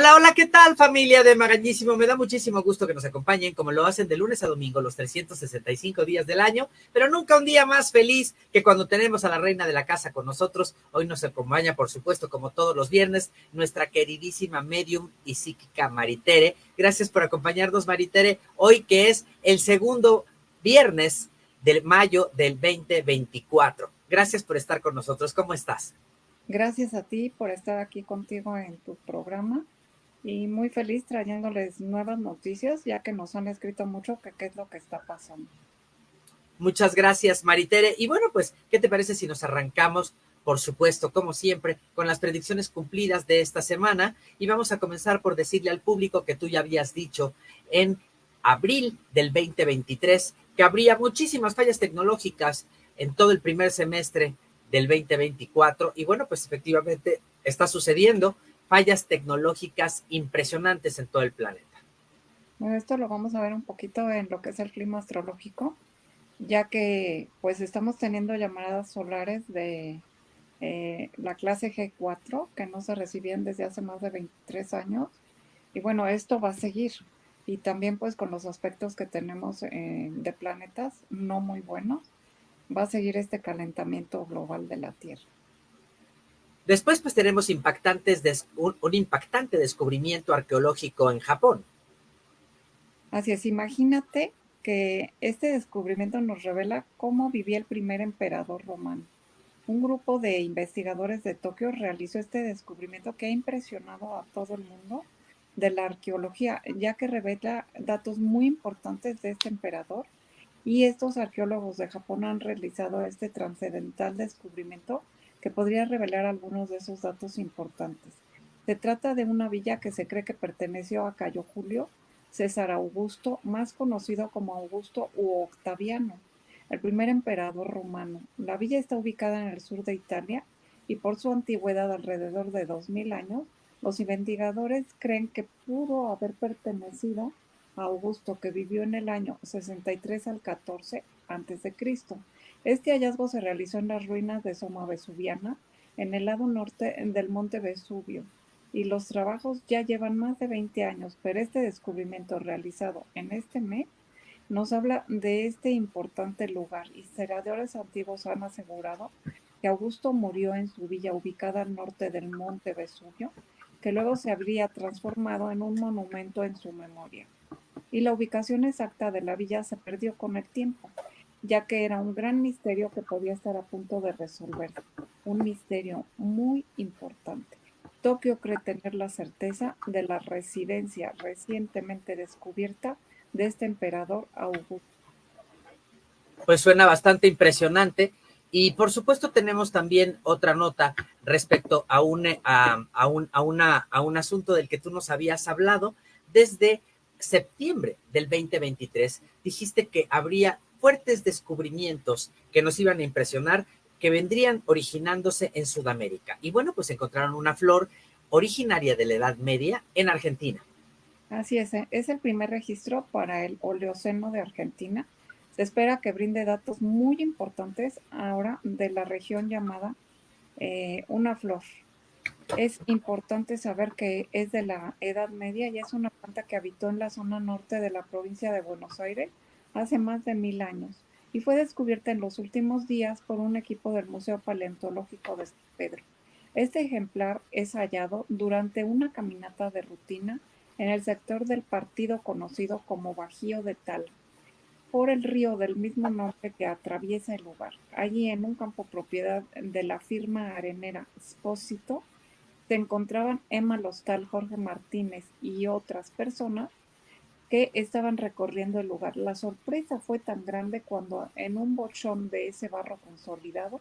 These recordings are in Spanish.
Hola, hola, ¿qué tal, familia de Magañísimo? Me da muchísimo gusto que nos acompañen, como lo hacen de lunes a domingo, los 365 días del año, pero nunca un día más feliz que cuando tenemos a la reina de la casa con nosotros. Hoy nos acompaña, por supuesto, como todos los viernes, nuestra queridísima medium y psíquica Maritere. Gracias por acompañarnos, Maritere, hoy que es el segundo viernes de mayo del 2024. Gracias por estar con nosotros. ¿Cómo estás? Gracias a ti por estar aquí contigo en tu programa y muy feliz trayéndoles nuevas noticias, ya que nos han escrito mucho que qué es lo que está pasando. Muchas gracias, Maritere. Y bueno, pues, ¿qué te parece si nos arrancamos, por supuesto, como siempre, con las predicciones cumplidas de esta semana? Y vamos a comenzar por decirle al público que tú ya habías dicho en abril del 2023 que habría muchísimas fallas tecnológicas en todo el primer semestre del 2024. Y bueno, pues efectivamente está sucediendo fallas tecnológicas impresionantes en todo el planeta. Bueno, esto lo vamos a ver un poquito en lo que es el clima astrológico, ya que pues estamos teniendo llamadas solares de la clase G4 que no se recibían desde hace más de 23 años. Y bueno, esto va a seguir. Y también pues con los aspectos que tenemos de planetas no muy buenos, va a seguir este calentamiento global de la Tierra. Después, pues tenemos un impactante descubrimiento arqueológico en Japón. Así es, imagínate que este descubrimiento nos revela cómo vivía el primer emperador romano. Un grupo de investigadores de Tokio realizó este descubrimiento que ha impresionado a todo el mundo de la arqueología, ya que revela datos muy importantes de este emperador. Y estos arqueólogos de Japón han realizado este trascendental descubrimiento que podría revelar algunos de esos datos importantes. Se trata de una villa que se cree que perteneció a Cayo Julio César Augusto, más conocido como Augusto u Octaviano, el primer emperador romano. La villa está ubicada en el sur de Italia y por su antigüedad alrededor de 2000 años, los investigadores creen que pudo haber pertenecido a Augusto, que vivió en el año 63 al 14 a.C. Este hallazgo se realizó en las ruinas de Soma Vesuviana, en el lado norte del monte Vesubio, y los trabajos ya llevan más de 20 años, pero este descubrimiento realizado en este mes nos habla de este importante lugar. Historiadores antiguos han asegurado que Augusto murió en su villa ubicada al norte del monte Vesubio, que luego se habría transformado en un monumento en su memoria. Y la ubicación exacta de la villa se perdió con el tiempo, ya que era un gran misterio que podía estar a punto de resolverse. Un misterio muy importante. Tokio cree tener la certeza de la residencia recientemente descubierta de este emperador Augusto. Pues suena bastante impresionante. Y por supuesto tenemos también otra nota respecto a un asunto del que tú nos habías hablado desde septiembre del 2023. Dijiste que habría fuertes descubrimientos que nos iban a impresionar, que vendrían originándose en Sudamérica. Y bueno, pues encontraron una flor originaria de la Edad Media en Argentina. Así es el primer registro para el Oleoceno de Argentina. Se espera que brinde datos muy importantes ahora de la región llamada una flor. Es importante saber que es de la Edad Media y es una planta que habitó en la zona norte de la provincia de Buenos Aires hace más de 1000 años y fue descubierta en los últimos días por un equipo del Museo Paleontológico de San Pedro. Este ejemplar es hallado durante una caminata de rutina en el sector del partido conocido como Bajío de Tala, por el río del mismo nombre que atraviesa el lugar. Allí en un campo propiedad de la firma arenera Spósito, se encontraban Emma Lostal, Jorge Martínez y otras personas que estaban recorriendo el lugar. La sorpresa fue tan grande cuando en un bochón de ese barro consolidado,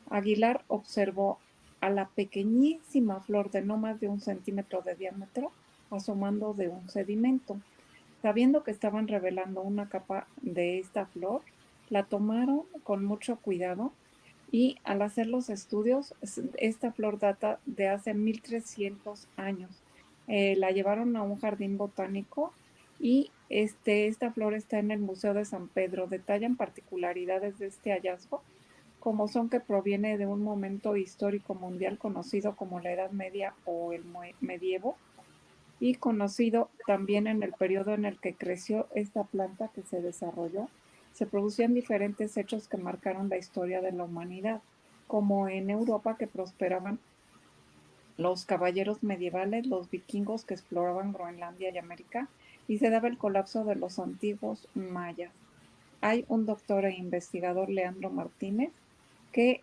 Aguilar observó a la pequeñísima flor de no más de 1 centímetro de diámetro asomando de un sedimento. Sabiendo que estaban revelando una capa de esta flor, la tomaron con mucho cuidado y al hacer los estudios, esta flor data de hace 1300 años. La llevaron a un jardín botánico y esta flor está en el Museo de San Pedro. Detallan particularidades de este hallazgo, como son que proviene de un momento histórico mundial conocido como la Edad Media o el Medievo, y conocido también en el periodo en el que creció esta planta que se desarrolló. Se producían diferentes hechos que marcaron la historia de la humanidad, como en Europa que prosperaban los caballeros medievales, los vikingos que exploraban Groenlandia y América, y se daba el colapso de los antiguos mayas. Hay un doctor e investigador, Leandro Martínez, que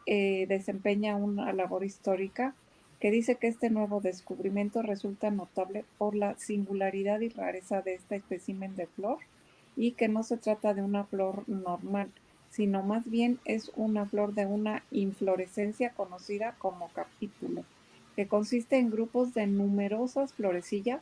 desempeña una labor histórica que dice que este nuevo descubrimiento resulta notable por la singularidad y rareza de este espécimen de flor y que no se trata de una flor normal, sino más bien es una flor de una inflorescencia conocida como capítulo, que consiste en grupos de numerosas florecillas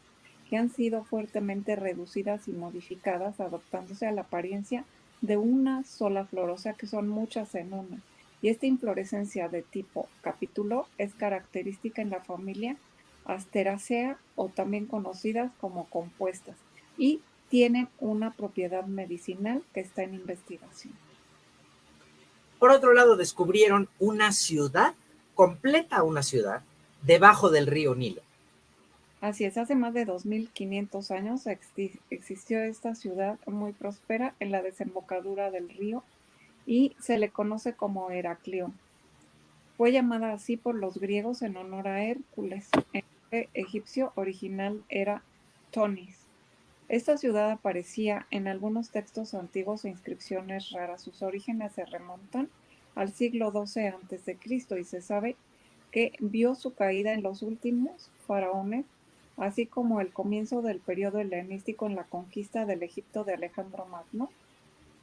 que han sido fuertemente reducidas y modificadas, adaptándose a la apariencia de una sola flor, o sea que son muchas en una. Y esta inflorescencia de tipo capítulo es característica en la familia Asteraceae o también conocidas como compuestas y tienen una propiedad medicinal que está en investigación. Por otro lado, descubrieron una ciudad, completa una ciudad, debajo del río Nilo. Así es, hace más de 2500 años existió esta ciudad muy próspera en la desembocadura del río y se le conoce como Heraclión. Fue llamada así por los griegos en honor a Hércules. El nombre egipcio original era Tonis. Esta ciudad aparecía en algunos textos antiguos e inscripciones raras. Sus orígenes se remontan al siglo XII a.C. y se sabe que vio su caída en los últimos faraones, así como el comienzo del periodo helenístico en la conquista del Egipto de Alejandro Magno,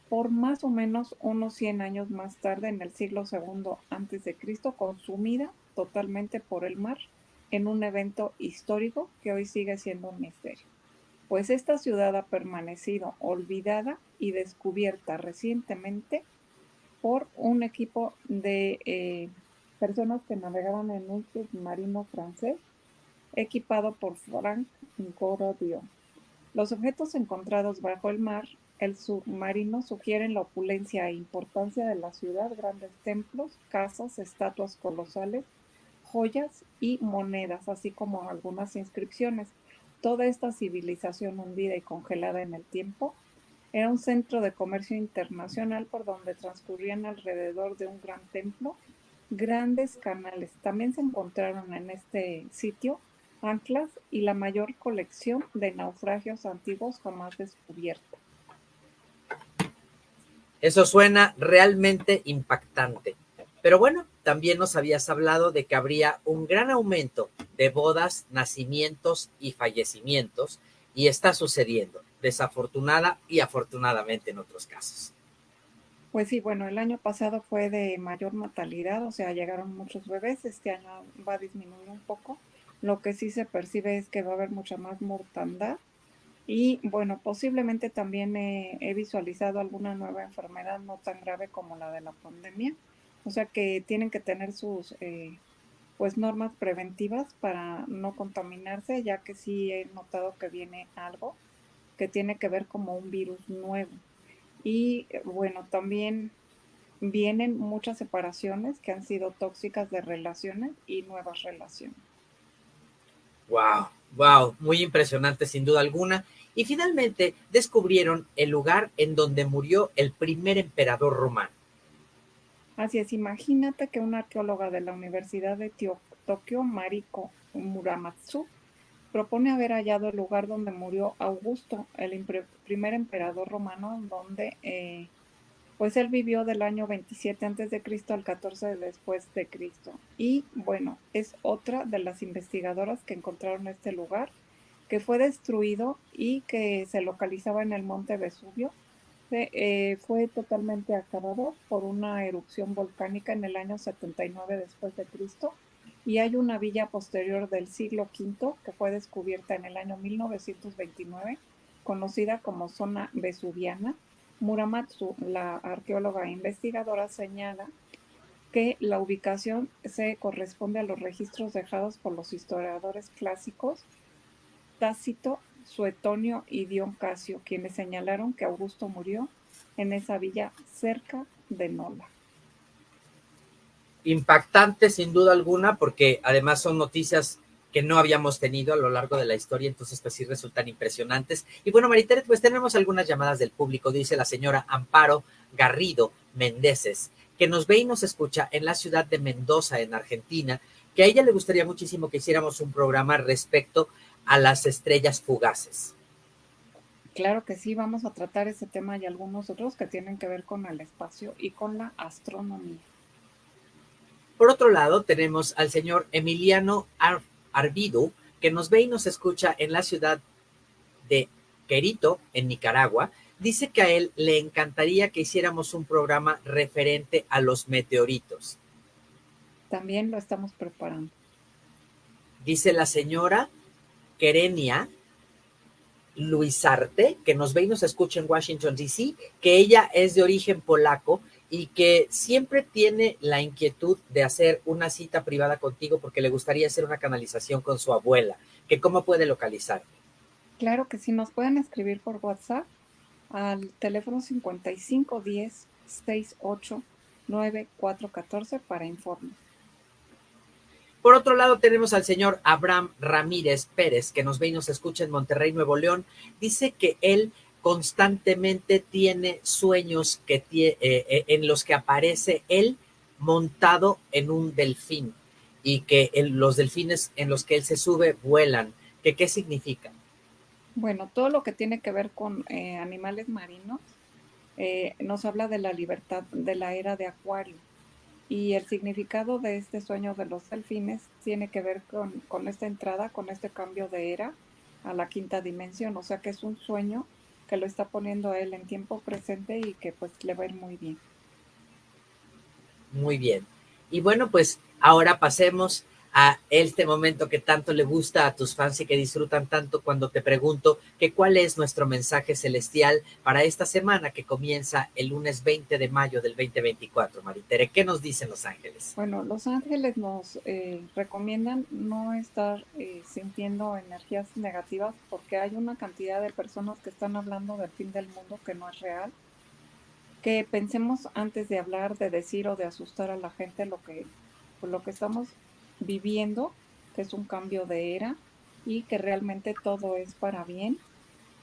por más o menos unos 100 años más tarde, en el siglo II a.C., consumida totalmente por el mar en un evento histórico que hoy sigue siendo un misterio. Pues esta ciudad ha permanecido olvidada y descubierta recientemente por un equipo de personas que navegaban en un submarino francés equipado por Frank Gorodio. Los objetos encontrados bajo el submarino sugieren la opulencia e importancia de la ciudad, grandes templos, casas, estatuas colosales, joyas y monedas, así como algunas inscripciones. Toda esta civilización hundida y congelada en el tiempo era un centro de comercio internacional por donde transcurrían alrededor de un gran templo grandes canales. También se encontraron en este sitio anclas y la mayor colección de naufragios antiguos jamás descubierta. Eso suena realmente impactante. Pero bueno, también nos habías hablado de que habría un gran aumento de bodas, nacimientos y fallecimientos, y está sucediendo, desafortunada y afortunadamente en otros casos. Pues sí, bueno, el año pasado fue de mayor natalidad, o sea, llegaron muchos bebés, este año va a disminuir un poco. Lo que sí se percibe es que va a haber mucha más mortandad y bueno, posiblemente también he visualizado alguna nueva enfermedad no tan grave como la de la pandemia, o sea que tienen que tener sus pues normas preventivas para no contaminarse, ya que sí he notado que viene algo que tiene que ver como un virus nuevo. Y bueno, también vienen muchas separaciones que han sido tóxicas de relaciones y nuevas relaciones. Wow, wow, muy impresionante sin duda alguna. Y finalmente descubrieron el lugar en donde murió el primer emperador romano. Así es, imagínate que una arqueóloga de la Universidad de Tokio, Mariko Muramatsu, propone haber hallado el lugar donde murió Augusto, el primer emperador romano, donde pues él vivió del año 27 antes de Cristo al 14 después de Cristo. Y bueno, es otra de las investigadoras que encontraron este lugar, que fue destruido y que se localizaba en el monte Vesubio. Fue totalmente acabado por una erupción volcánica en el año 79 después de Cristo. Y hay una villa posterior del siglo V que fue descubierta en el año 1929, conocida como zona vesuviana. Muramatsu, la arqueóloga e investigadora, señala que la ubicación se corresponde a los registros dejados por los historiadores clásicos Tácito, Suetonio y Dion Casio, quienes señalaron que Augusto murió en esa villa cerca de Nola. Impactante sin duda alguna, porque además son noticias que no habíamos tenido a lo largo de la historia, entonces pues sí resultan impresionantes. Y bueno, Maritere, pues tenemos algunas llamadas del público, dice la señora Amparo Garrido Mendeces, que nos ve y nos escucha en la ciudad de Mendoza, en Argentina, que a ella le gustaría muchísimo que hiciéramos un programa respecto a las estrellas fugaces. Claro que sí, vamos a tratar ese tema y algunos otros que tienen que ver con el espacio y con la astronomía. Por otro lado, tenemos al señor Emiliano Arvido, que nos ve y nos escucha en la ciudad de Querito, en Nicaragua. Dice que a él le encantaría que hiciéramos un programa referente a los meteoritos. También lo estamos preparando. Dice la señora Querenia Luisarte, que nos ve y nos escucha en Washington, D.C., que ella es de origen polaco y que siempre tiene la inquietud de hacer una cita privada contigo porque le gustaría hacer una canalización con su abuela, que cómo puede localizarte. Claro que sí, nos pueden escribir por WhatsApp al teléfono 5510-689414 para informes. Por otro lado, tenemos al señor Abraham Ramírez Pérez, que nos ve y nos escucha en Monterrey, Nuevo León. Dice que él constantemente tiene sueños en los que aparece él montado en un delfín y que los delfines en los que él se sube vuelan. ¿Qué significa? Bueno, todo lo que tiene que ver con animales marinos nos habla de la libertad de la era de Acuario. Y el significado de este sueño de los delfines tiene que ver con esta entrada, con este cambio de era a la quinta dimensión. O sea que es un sueño que lo está poniendo a él en tiempo presente y que pues le va a ir muy bien. Muy bien. Y bueno, pues ahora pasemos a este momento que tanto le gusta a tus fans y que disfrutan tanto cuando te pregunto que cuál es nuestro mensaje celestial para esta semana que comienza el lunes 20 de mayo del 2024. Maritere, ¿qué nos dicen los ángeles? Bueno, los ángeles nos recomiendan no estar sintiendo energías negativas porque hay una cantidad de personas que están hablando del fin del mundo que no es real. Que pensemos antes de hablar, de decir o de asustar a la gente lo que estamos viviendo, que es un cambio de era y que realmente todo es para bien,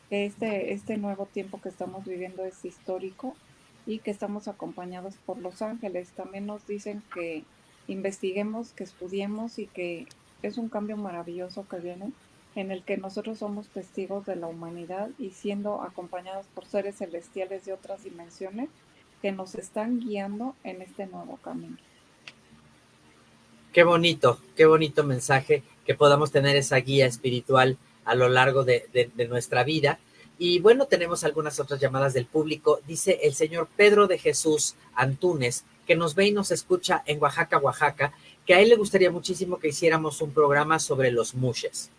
que este nuevo tiempo que estamos viviendo es histórico y que estamos acompañados por los ángeles. También nos dicen que investiguemos, que estudiemos y que es un cambio maravilloso que viene en el que nosotros somos testigos de la humanidad y siendo acompañados por seres celestiales de otras dimensiones que nos están guiando en este nuevo camino. Qué bonito mensaje que podamos tener esa guía espiritual a lo largo de nuestra vida. Y bueno, tenemos algunas otras llamadas del público. Dice el señor Pedro de Jesús Antúnez, que nos ve y nos escucha en Oaxaca, Oaxaca, que a él le gustaría muchísimo que hiciéramos un programa sobre los mushes.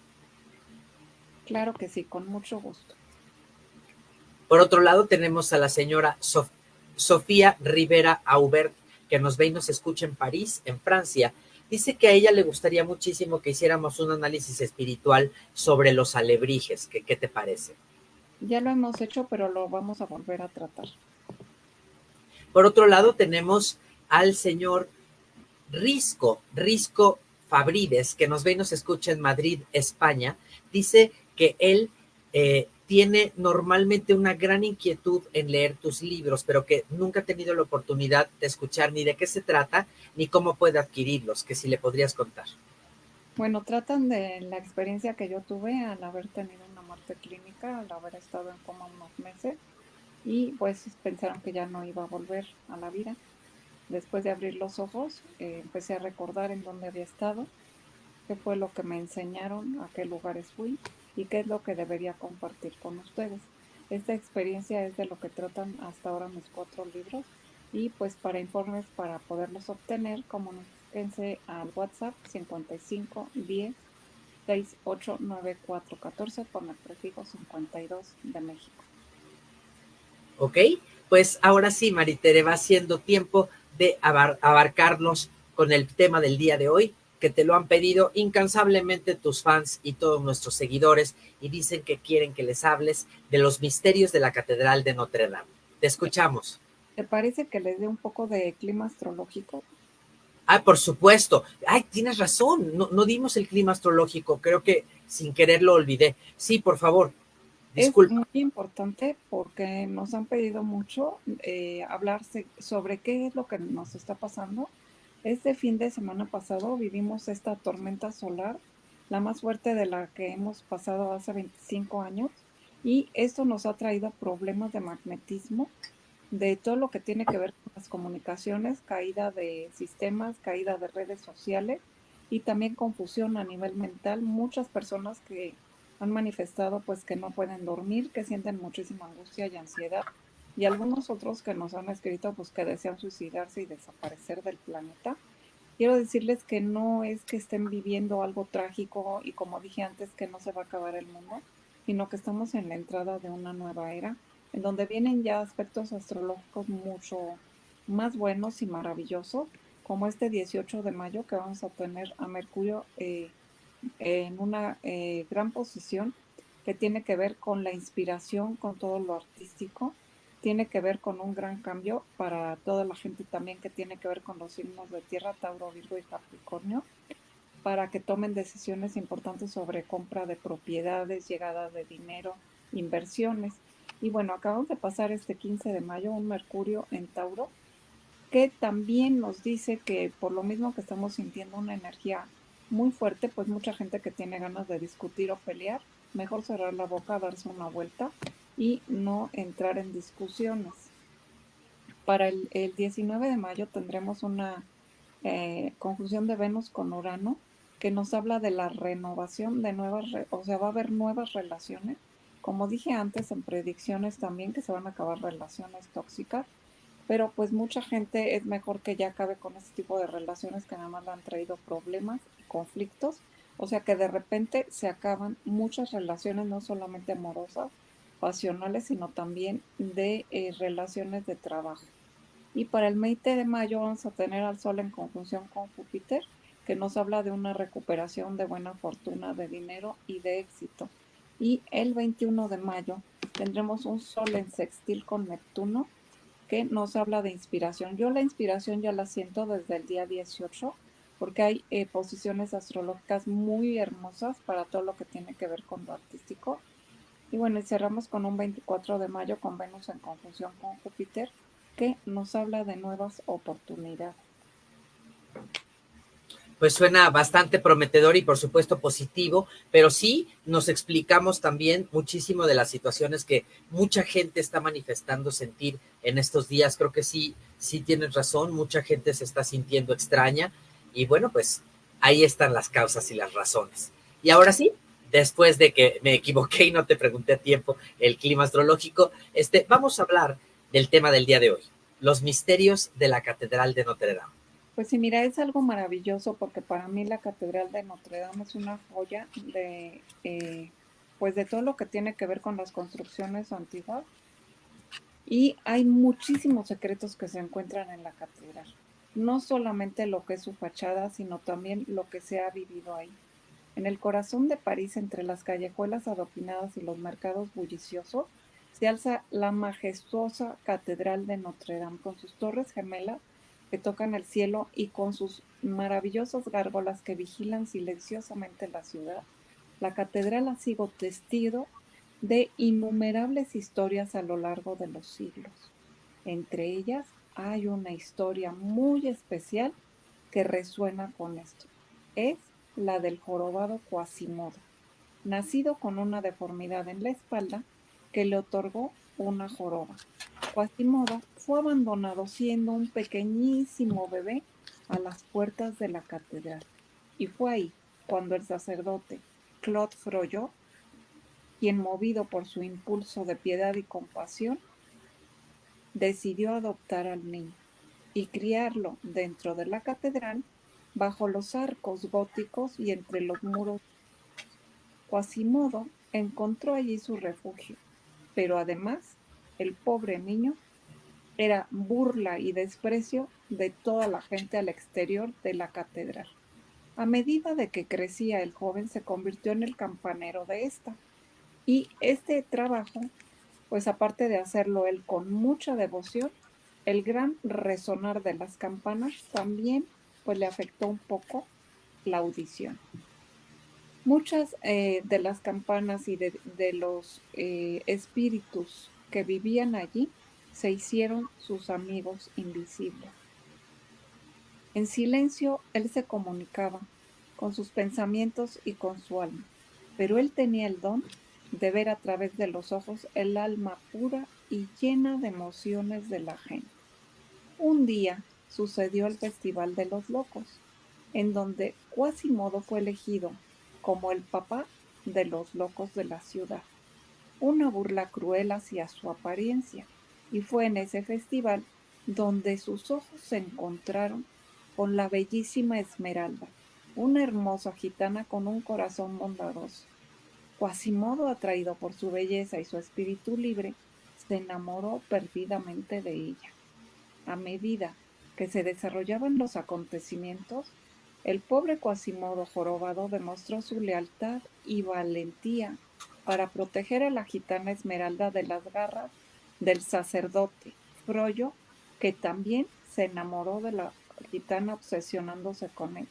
Claro que sí, con mucho gusto. Por otro lado, tenemos a la señora Sofía Rivera Aubert, que nos ve y nos escucha en París, en Francia. Dice que a ella le gustaría muchísimo que hiciéramos un análisis espiritual sobre los alebrijes. ¿Qué te parece? Ya lo hemos hecho, pero lo vamos a volver a tratar. Por otro lado, tenemos al señor Risco Fabrides, que nos ve y nos escucha en Madrid, España. Dice que él tiene normalmente una gran inquietud en leer tus libros, pero que nunca ha tenido la oportunidad de escuchar ni de qué se trata, ni cómo puede adquirirlos, que si le podrías contar. Bueno, tratan de la experiencia que yo tuve al haber tenido una muerte clínica, al haber estado en coma unos meses y pues pensaron que ya no iba a volver a la vida. Después de abrir los ojos, empecé a recordar en dónde había estado, qué fue lo que me enseñaron, a qué lugares fui y qué es lo que debería compartir con ustedes. Esta experiencia es de lo que tratan hasta ahora mis 4 libros y pues para informes para poderlos obtener, comuníquense al WhatsApp 5510 689414 con el prefijo 52 de México. ¿Ok? Pues ahora sí, Maritere, va siendo tiempo de abarcarnos con el tema del día de hoy, que te lo han pedido incansablemente tus fans y todos nuestros seguidores, y dicen que quieren que les hables de los misterios de la Catedral de Notre Dame. Te escuchamos. ¿Te parece que les dé un poco de clima astrológico? Ah, por supuesto. Ay, tienes razón. No, no dimos el clima astrológico. Creo que sin querer lo olvidé. Sí, por favor. Es Disculpa. muy importante porque nos han pedido mucho hablar sobre qué es lo que nos está pasando. Este fin de semana pasado vivimos esta tormenta solar, la más fuerte de la que hemos pasado hace 25 años, y esto nos ha traído problemas de magnetismo, de todo lo que tiene que ver con las comunicaciones, caída de sistemas, caída de redes sociales y también confusión a nivel mental. Muchas personas que han manifestado pues que no pueden dormir, que sienten muchísima angustia y ansiedad, y algunos otros que nos han escrito pues que desean suicidarse y desaparecer del planeta. Quiero decirles que no es que estén viviendo algo trágico y como dije antes que no se va a acabar el mundo, sino que estamos en la entrada de una nueva era en donde vienen ya aspectos astrológicos mucho más buenos y maravillosos, como este 18 de mayo que vamos a tener a Mercurio en una gran posición que tiene que ver con la inspiración, con todo lo artístico, tiene que ver con un gran cambio para toda la gente también que tiene que ver con los signos de tierra, Tauro, Virgo y Capricornio, para que tomen decisiones importantes sobre compra de propiedades, llegada de dinero, inversiones. Y bueno, acabamos de pasar este 15 de mayo un Mercurio en Tauro, que también nos dice que por lo mismo que estamos sintiendo una energía muy fuerte, pues mucha gente que tiene ganas de discutir o pelear, mejor cerrar la boca, darse una vuelta y no entrar en discusiones. Para el 19 de mayo tendremos una conjunción de Venus con Urano que nos habla de la renovación de o sea, va a haber nuevas relaciones. Como dije antes en predicciones también que se van a acabar relaciones tóxicas, pero pues mucha gente es mejor que ya acabe con este tipo de relaciones que nada más le han traído problemas y conflictos. O sea que de repente se acaban muchas relaciones, no solamente amorosas, pasionales, sino también de relaciones de trabajo. Y para el 20 de mayo vamos a tener al Sol en conjunción con Júpiter, que nos habla de una recuperación de buena fortuna, de dinero y de éxito. Y el 21 de mayo tendremos un Sol en sextil con Neptuno, que nos habla de inspiración. Yo la inspiración ya la siento desde el día 18, porque hay posiciones astrológicas muy hermosas para todo lo que tiene que ver con lo artístico. Y bueno, y cerramos con un 24 de mayo con Venus en conjunción con Júpiter, que nos habla de nuevas oportunidades. Pues suena bastante prometedor y por supuesto positivo, pero sí nos explicamos también muchísimo de las situaciones que mucha gente está manifestando sentir en estos días. Creo que sí, sí tienes razón, mucha gente se está sintiendo extraña y bueno, pues ahí están las causas y las razones. Y ahora sí, después de que me equivoqué y no te pregunté a tiempo el clima astrológico, vamos a hablar del tema del día de hoy, los misterios de la Catedral de Notre Dame. Pues sí, mira, es algo maravilloso porque para mí la Catedral de Notre Dame es una joya pues de todo lo que tiene que ver con las construcciones antiguas, y hay muchísimos secretos que se encuentran en la catedral. No solamente lo que es su fachada, sino también lo que se ha vivido ahí. En el corazón de París, entre las callejuelas adoquinadas y los mercados bulliciosos, se alza la majestuosa Catedral de Notre Dame, con sus torres gemelas que tocan el cielo y con sus maravillosas gárgolas que vigilan silenciosamente la ciudad. La catedral ha sido testigo de innumerables historias a lo largo de los siglos. Entre ellas hay una historia muy especial que resuena con esto. Es la del jorobado Quasimodo, nacido con una deformidad en la espalda que le otorgó una joroba. Quasimodo fue abandonado siendo un pequeñísimo bebé a las puertas de la catedral. Y fue ahí cuando el sacerdote Claude Frollo, quien movido por su impulso de piedad y compasión, decidió adoptar al niño y criarlo dentro de la catedral, bajo los arcos góticos y entre los muros. Quasimodo encontró allí su refugio, pero además el pobre niño era burla y desprecio de toda la gente al exterior de la catedral. A medida de que crecía el joven se convirtió en el campanero de esta, y este trabajo, pues aparte de hacerlo él con mucha devoción, el gran resonar de las campanas también pues le afectó un poco la audición. Muchas de las campanas y de los espíritus que vivían allí se hicieron sus amigos invisibles. En silencio él se comunicaba con sus pensamientos y con su alma, pero él tenía el don de ver a través de los ojos el alma pura y llena de emociones de la gente. Un día sucedió el Festival de los Locos, en donde Quasimodo fue elegido como el papá de los locos de la ciudad. Una burla cruel hacia su apariencia, y fue en ese festival donde sus ojos se encontraron con la bellísima Esmeralda, una hermosa gitana con un corazón bondadoso. Quasimodo, atraído por su belleza y su espíritu libre, se enamoró perdidamente de ella. A medida que se desarrollaban los acontecimientos, el pobre Quasimodo jorobado demostró su lealtad y valentía para proteger a la gitana Esmeralda de las garras del sacerdote Frollo, que también se enamoró de la gitana obsesionándose con ella.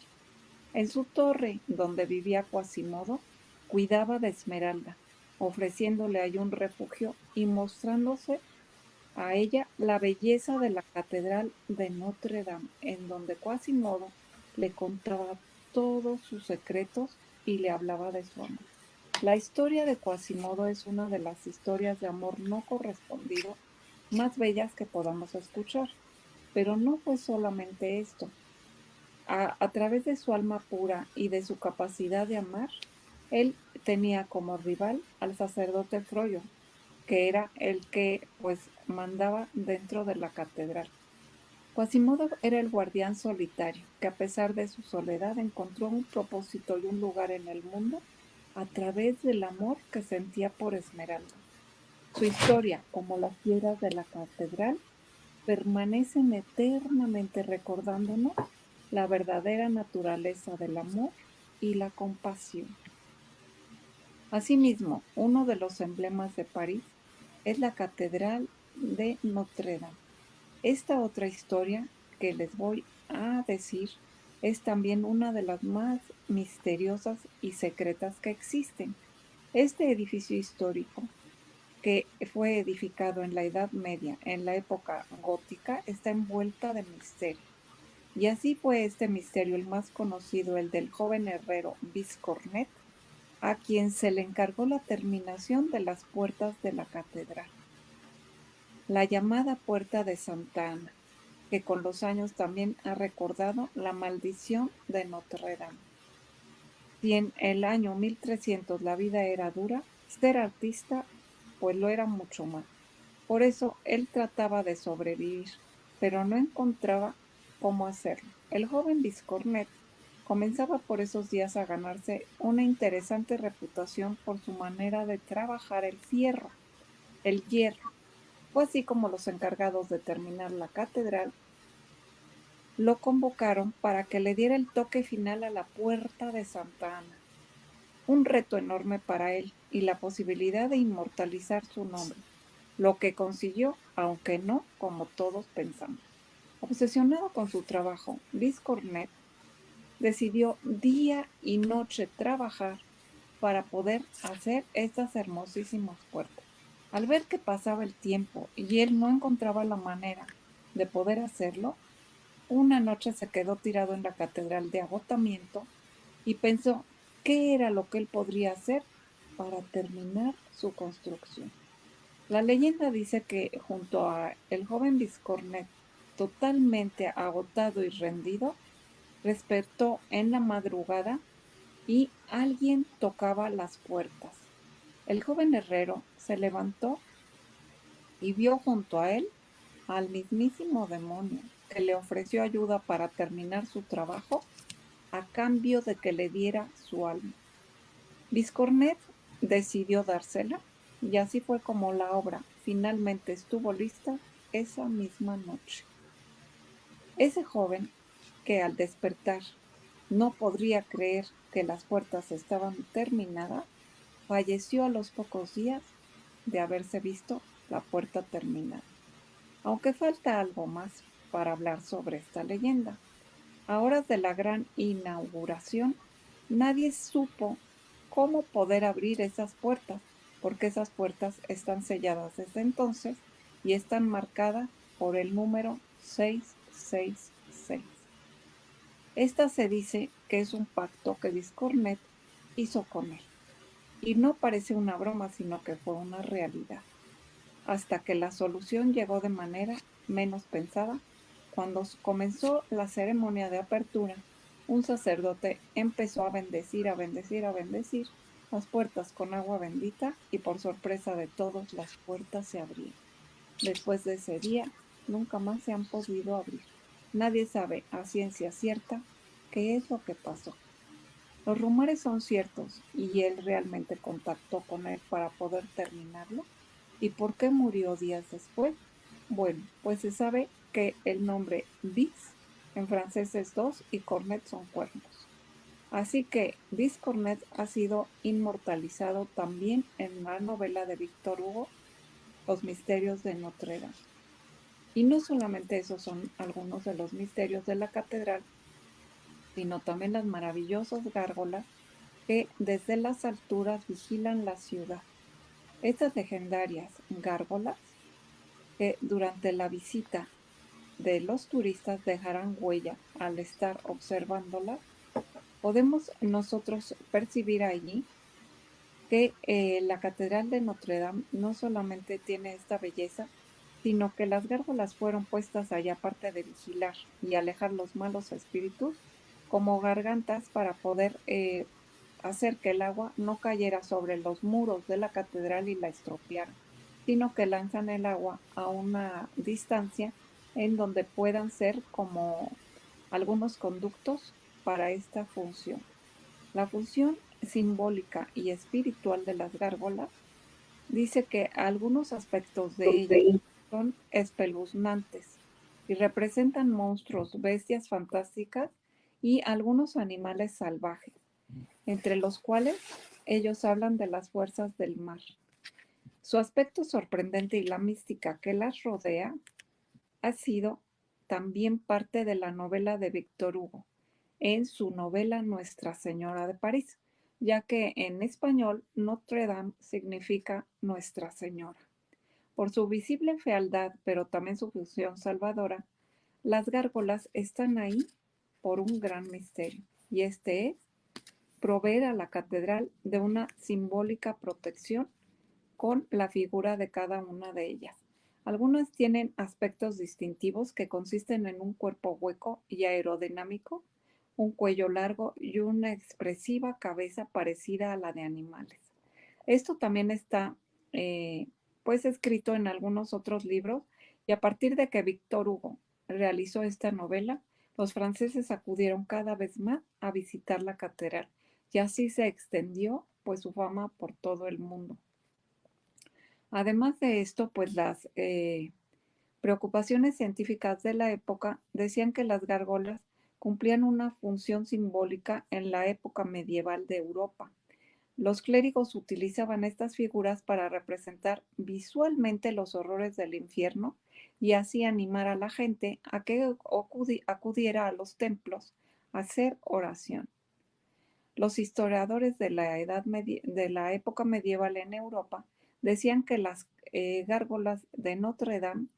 En su torre, donde vivía Quasimodo, cuidaba de Esmeralda, ofreciéndole ahí un refugio y mostrándose a ella la belleza de la catedral de Notre Dame, en donde Quasimodo le contaba todos sus secretos y le hablaba de su amor. La historia de Quasimodo es una de las historias de amor no correspondido más bellas que podamos escuchar. Pero no fue solamente esto. A través de su alma pura y de su capacidad de amar, él tenía como rival al sacerdote Frollo, que era el que pues mandaba dentro de la catedral. Quasimodo era el guardián solitario, que a pesar de su soledad encontró un propósito y un lugar en el mundo a través del amor que sentía por Esmeralda. Su historia, como las piedras de la catedral, permanecen eternamente recordándonos la verdadera naturaleza del amor y la compasión. Asimismo, uno de los emblemas de París es la Catedral de Notre Dame. Esta otra historia que les voy a decir es también una de las más misteriosas y secretas que existen. Este edificio histórico, que fue edificado en la Edad Media, en la época gótica, está envuelta de misterio. Y así fue este misterio el más conocido, el del joven herrero Viscornet, a quien se le encargó la terminación de las puertas de la catedral, la llamada Puerta de Santa Ana, que con los años también ha recordado la maldición de Notre Dame. Si en el año 1300 la vida era dura, ser artista pues lo era mucho más. Por eso él trataba de sobrevivir, pero no encontraba cómo hacerlo. El joven Viscornet comenzaba por esos días a ganarse una interesante reputación por su manera de trabajar el hierro. Fue así como los encargados de terminar la catedral lo convocaron para que le diera el toque final a la Puerta de Santa Ana. Un reto enorme para él y la posibilidad de inmortalizar su nombre, lo que consiguió, aunque no como todos pensamos. Obsesionado con su trabajo, Viscornet decidió día y noche trabajar para poder hacer estas hermosísimas puertas. Al ver que pasaba el tiempo y él no encontraba la manera de poder hacerlo, una noche se quedó tirado en la catedral de agotamiento y pensó qué era lo que él podría hacer para terminar su construcción. La leyenda dice que junto a el joven Viscornet, totalmente agotado y rendido, despertó en la madrugada y alguien tocaba las puertas. El joven herrero se levantó y vio junto a él al mismísimo demonio, que le ofreció ayuda para terminar su trabajo a cambio de que le diera su alma. Viscornet decidió dársela y así fue como la obra finalmente estuvo lista esa misma noche. Ese joven, que al despertar no podría creer que las puertas estaban terminadas, falleció a los pocos días de haberse visto la puerta terminada. Aunque falta algo más para hablar sobre esta leyenda. A horas de la gran inauguración, nadie supo cómo poder abrir esas puertas, porque esas puertas están selladas desde entonces y están marcadas por el número 666. Esta se dice que es un pacto que Discornet hizo con él. Y no parece una broma, sino que fue una realidad. Hasta que la solución llegó de manera menos pensada. Cuando comenzó la ceremonia de apertura, un sacerdote empezó a bendecir, a bendecir, a bendecir las puertas con agua bendita y por sorpresa de todos las puertas se abrieron. Después de ese día, nunca más se han podido abrir. Nadie sabe a ciencia cierta qué es lo que pasó. Los rumores son ciertos y él realmente contactó con él para poder terminarlo. ¿Y por qué murió días después? Bueno, pues se sabe que el nombre bis en francés es dos y cornet son cuernos. Así que bis cornet ha sido inmortalizado también en la novela de Víctor Hugo, Los misterios de Notre Dame. Y no solamente esos son algunos de los misterios de la catedral, sino también las maravillosas gárgolas que desde las alturas vigilan la ciudad. Estas legendarias gárgolas que durante la visita de los turistas dejarán huella al estar observándolas, podemos nosotros percibir allí que la Catedral de Notre Dame no solamente tiene esta belleza, sino que las gárgolas fueron puestas allá aparte de vigilar y alejar los malos espíritus como gargantas para poder hacer que el agua no cayera sobre los muros de la catedral y la estropeara, sino que lanzan el agua a una distancia en donde puedan ser como algunos conductos para esta función. La función simbólica y espiritual de las gárgolas dice que algunos aspectos de ellas son espeluznantes y representan monstruos, bestias fantásticas y algunos animales salvajes, entre los cuales ellos hablan de las fuerzas del mar. Su aspecto sorprendente y la mística que las rodea ha sido también parte de la novela de Víctor Hugo, en su novela Nuestra Señora de París, ya que en español Notre Dame significa Nuestra Señora. Por su visible fealdad, pero también su función salvadora, las gárgolas están ahí por un gran misterio, y este es proveer a la catedral de una simbólica protección con la figura de cada una de ellas. Algunas tienen aspectos distintivos que consisten en un cuerpo hueco y aerodinámico, un cuello largo y una expresiva cabeza parecida a la de animales. Esto también está pues escrito en algunos otros libros y a partir de que Víctor Hugo realizó esta novela, los franceses acudieron cada vez más a visitar la catedral y así se extendió pues su fama por todo el mundo. Además de esto, pues las preocupaciones científicas de la época decían que las gárgolas cumplían una función simbólica en la época medieval de Europa. Los clérigos utilizaban estas figuras para representar visualmente los horrores del infierno y así animar a la gente a que acudiera a los templos a hacer oración. Los historiadores de de la época medieval en Europa decían que las gárgolas de Notre Dame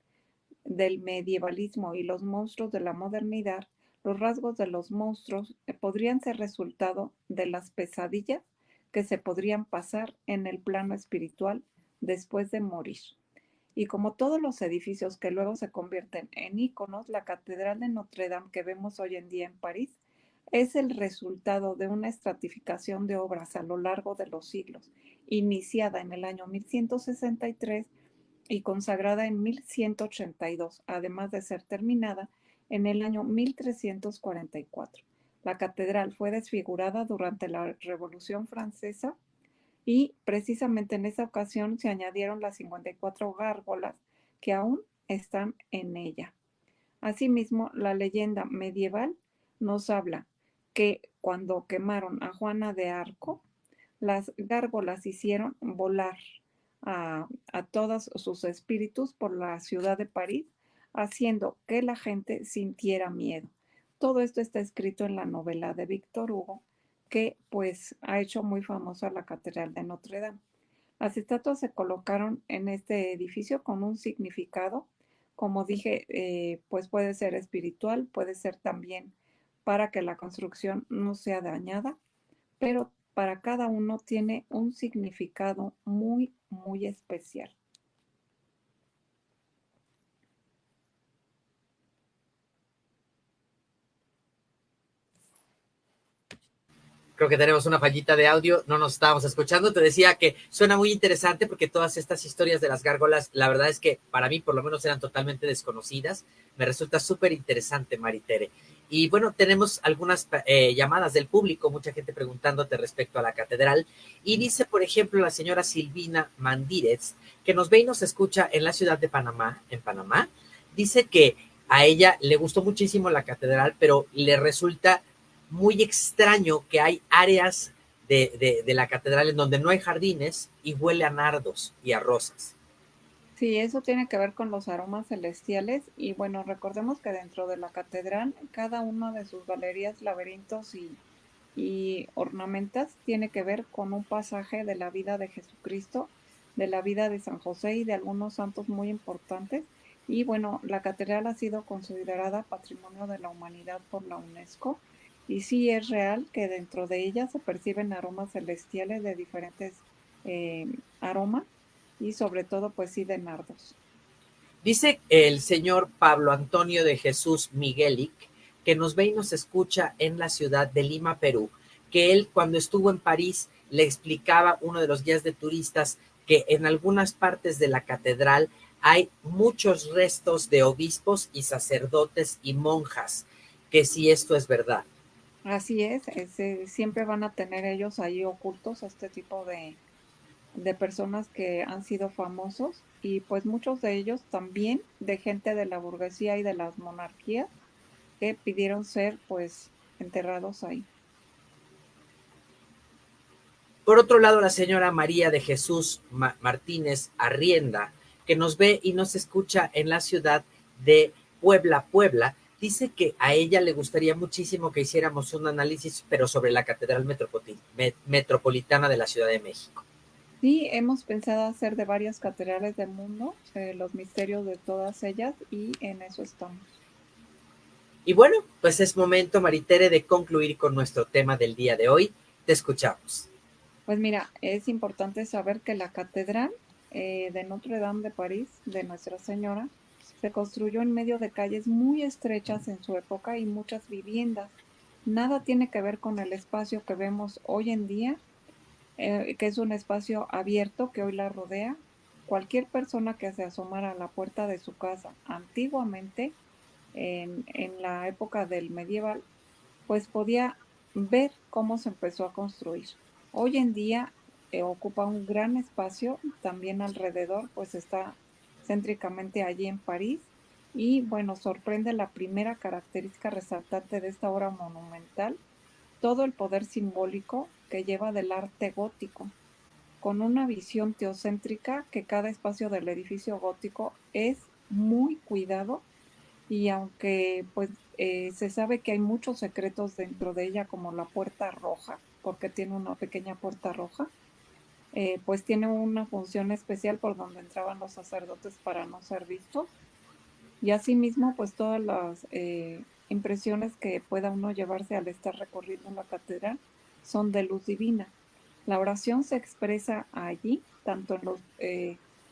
del medievalismo y los monstruos de la modernidad, los rasgos de los monstruos podrían ser resultado de las pesadillas que se podrían pasar en el plano espiritual después de morir. Y como todos los edificios que luego se convierten en íconos, la Catedral de Notre Dame que vemos hoy en día en París es el resultado de una estratificación de obras a lo largo de los siglos, iniciada en el año 1163 y consagrada en 1182, además de ser terminada en el año 1344. La catedral fue desfigurada durante la Revolución Francesa y precisamente en esa ocasión se añadieron las 54 gárgolas que aún están en ella. Asimismo, la leyenda medieval nos habla que cuando quemaron a Juana de Arco, las gárgolas hicieron volar a todos sus espíritus por la ciudad de París, haciendo que la gente sintiera miedo. Todo esto está escrito en la novela de Víctor Hugo, que pues ha hecho muy famosa la Catedral de Notre Dame. Las estatuas se colocaron en este edificio con un significado, como dije, pues puede ser espiritual, puede ser también para que la construcción no sea dañada, pero para cada uno tiene un significado muy, muy especial. Creo que tenemos una fallita de audio, no nos estábamos escuchando. Te decía que suena muy interesante porque todas estas historias de las gárgolas, la verdad es que para mí por lo menos eran totalmente desconocidas. Me resulta súper interesante, Maritere. Y bueno, tenemos algunas llamadas del público, mucha gente preguntándote respecto a la catedral. Y dice, por ejemplo, la señora Silvina Mandírez, que nos ve y nos escucha en la ciudad de Panamá, en Panamá. Dice que a ella le gustó muchísimo la catedral, pero le resulta muy extraño que hay áreas de la catedral en donde no hay jardines y huele a nardos y a rosas. Sí, eso tiene que ver con los aromas celestiales y bueno, recordemos que dentro de la catedral, cada una de sus galerías, laberintos y ornamentas tiene que ver con un pasaje de la vida de Jesucristo, de la vida de San José y de algunos santos muy importantes. Y bueno, la catedral ha sido considerada Patrimonio de la Humanidad por la UNESCO. Y sí es real que dentro de ella se perciben aromas celestiales de diferentes aromas y sobre todo pues sí de nardos. Dice el señor Pablo Antonio de Jesús Miguelic, que nos ve y nos escucha en la ciudad de Lima, Perú, que él cuando estuvo en París le explicaba uno de los guías de turistas que en algunas partes de la catedral hay muchos restos de obispos y sacerdotes y monjas, que si esto es verdad. Así es, siempre van a tener ellos ahí ocultos este tipo de personas que han sido famosos y pues muchos de ellos también de gente de la burguesía y de las monarquías que pidieron ser pues enterrados ahí. Por otro lado, la señora María de Jesús Martínez Arrienda, que nos ve y nos escucha en la ciudad de Puebla, Puebla, dice que a ella le gustaría muchísimo que hiciéramos un análisis, pero sobre la Catedral Metropolitana de la Ciudad de México. Sí, hemos pensado hacer de varias catedrales del mundo, los misterios de todas ellas y en eso estamos. Y bueno, pues es momento, Maritere, de concluir con nuestro tema del día de hoy. Te escuchamos. Pues mira, es importante saber que la catedral de Notre Dame de París, de Nuestra Señora, se construyó en medio de calles muy estrechas en su época y muchas viviendas. Nada tiene que ver con el espacio que vemos hoy en día, que es un espacio abierto que hoy la rodea. Cualquier persona que se asomara a la puerta de su casa antiguamente, en la época del medieval, pues podía ver cómo se empezó a construir. Hoy en día ocupa un gran espacio, también alrededor, pues está céntricamente allí en París. Y bueno, sorprende la primera característica resaltante de esta obra monumental, todo el poder simbólico que lleva del arte gótico, con una visión teocéntrica que cada espacio del edificio gótico es muy cuidado y aunque pues se sabe que hay muchos secretos dentro de ella, como la puerta roja, porque tiene una pequeña puerta roja, pues tiene una función especial por donde entraban los sacerdotes para no ser vistos. Y asimismo, pues todas las impresiones que pueda uno llevarse al estar recorriendo la catedral son de luz divina. La oración se expresa allí, tanto en los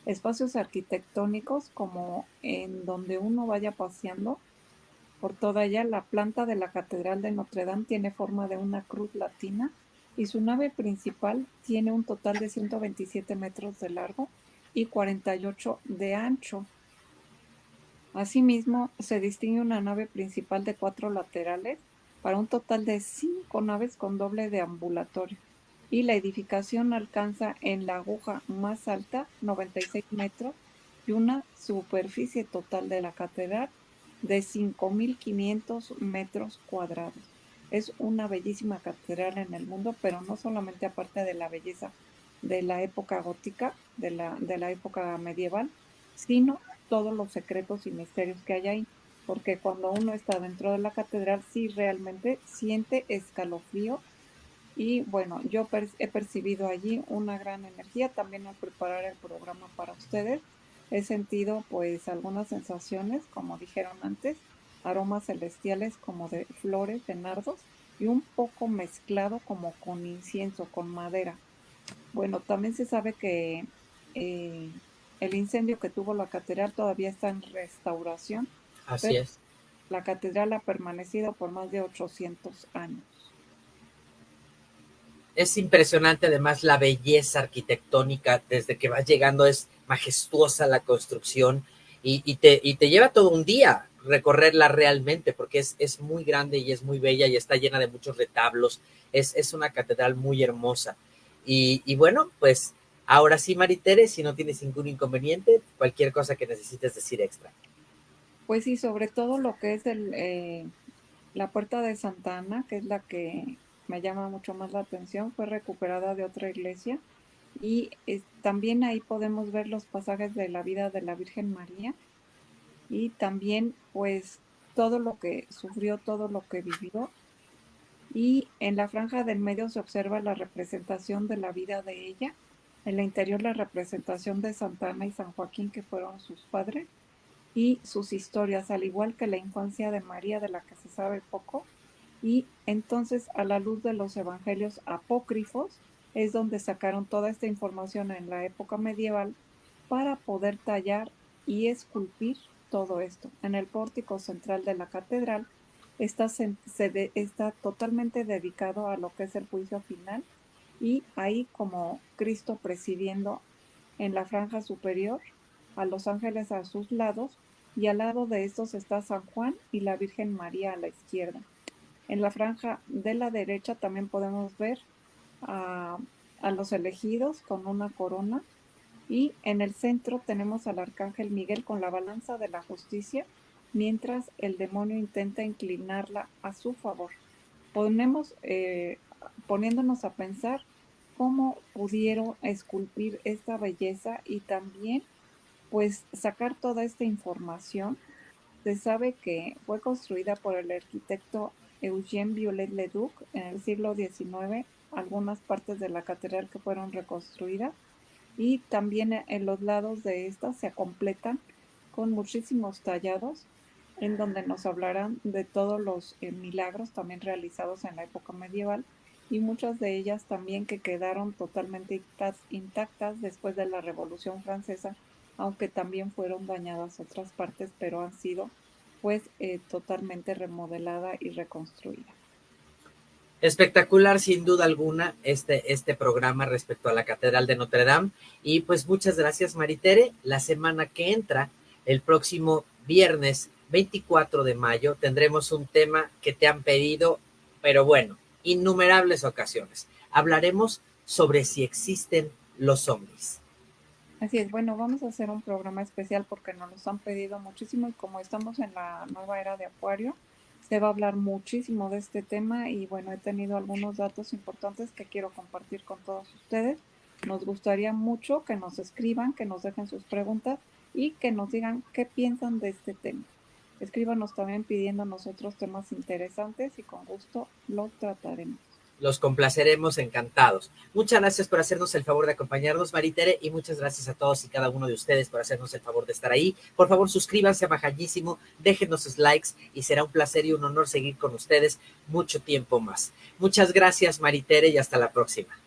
espacios arquitectónicos como en donde uno vaya paseando por toda ella. La planta de la Catedral de Notre Dame tiene forma de una cruz latina y su nave principal tiene un total de 127 metros de largo y 48 de ancho. Asimismo, se distingue una nave principal de 4 laterales para un total de 5 naves con doble deambulatorio. Y la edificación alcanza en la aguja más alta 96 metros y una superficie total de la catedral de 5.500 metros cuadrados. Es una bellísima catedral en el mundo, pero no solamente aparte de la belleza de la época gótica, de la época medieval, sino todos los secretos y misterios que hay ahí. porque cuando uno está dentro de la catedral sí realmente siente escalofrío. Y bueno, yo he percibido allí una gran energía. También al preparar el programa para ustedes, he sentido pues algunas sensaciones, como dijeron antes, aromas celestiales como de flores, de nardos, y un poco mezclado como con incienso, con madera. Bueno, también se sabe que eh, el incendio que tuvo la catedral todavía está en restauración, Así pero es. la catedral ha permanecido por más de 800 años. Es impresionante además la belleza arquitectónica, desde que vas llegando es majestuosa la construcción y te lleva todo un día recorrerla realmente, porque es muy grande y es muy bella y está llena de muchos retablos, es una catedral muy hermosa. Y bueno, pues ahora sí, Maritere, si no tienes ningún inconveniente, cualquier cosa que necesites decir extra. Pues sí, sobre todo lo que es la puerta de Santa Ana, que es la que me llama mucho más la atención, fue recuperada de otra iglesia y también ahí podemos ver los pasajes de la vida de la Virgen María y también pues todo lo que sufrió, todo lo que vivió. Y en la franja del medio se observa la representación de la vida de ella, en la interior la representación de Santa Ana y San Joaquín, que fueron sus padres, y sus historias, al igual que la infancia de María, de la que se sabe poco. Y entonces, a la luz de los evangelios apócrifos, es donde sacaron toda esta información en la época medieval para poder tallar y esculpir todo esto. En el pórtico central de la catedral está totalmente dedicado a lo que es el juicio final y ahí como Cristo presidiendo en la franja superior, a los ángeles a sus lados, y al lado de estos está San Juan y la Virgen María a la izquierda. En la franja de la derecha también podemos ver a, a los elegidos con una corona y en el centro tenemos al arcángel Miguel con la balanza de la justicia, mientras el demonio intenta inclinarla a su favor. Ponemos, poniéndonos a pensar cómo pudieron esculpir esta belleza y también pues sacar toda esta información. Se sabe que fue construida por el arquitecto Eugène Viollet-le-Duc en el siglo XIX, algunas partes de la catedral que fueron reconstruidas y también en los lados de esta se completan con muchísimos tallados en donde nos hablarán de todos los milagros también realizados en la época medieval y muchas de ellas también que quedaron totalmente intactas después de la Revolución Francesa, aunque también fueron dañadas otras partes, pero han sido pues totalmente remodelada y reconstruida. Espectacular, sin duda alguna, este programa respecto a la Catedral de Notre Dame. Y pues muchas gracias, Maritere. La semana que entra, el próximo viernes 24 de mayo, tendremos un tema que te han pedido, pero bueno, innumerables ocasiones. Hablaremos sobre si existen los zombies. Así es, bueno, vamos a hacer un programa especial porque nos los han pedido muchísimo y como estamos en la nueva era de Acuario, se va a hablar muchísimo de este tema y bueno, he tenido algunos datos importantes que quiero compartir con todos ustedes. Nos gustaría mucho que nos escriban, que nos dejen sus preguntas y que nos digan qué piensan de este tema. Escríbanos también pidiéndonos otros temas interesantes y con gusto los trataremos. Los complaceremos encantados. Muchas gracias por hacernos el favor de acompañarnos, Maritere, y muchas gracias a todos y cada uno de ustedes por hacernos el favor de estar ahí. Por favor, suscríbanse a Majallísimo, déjenos sus likes y será un placer y un honor seguir con ustedes mucho tiempo más. Muchas gracias, Maritere, y hasta la próxima.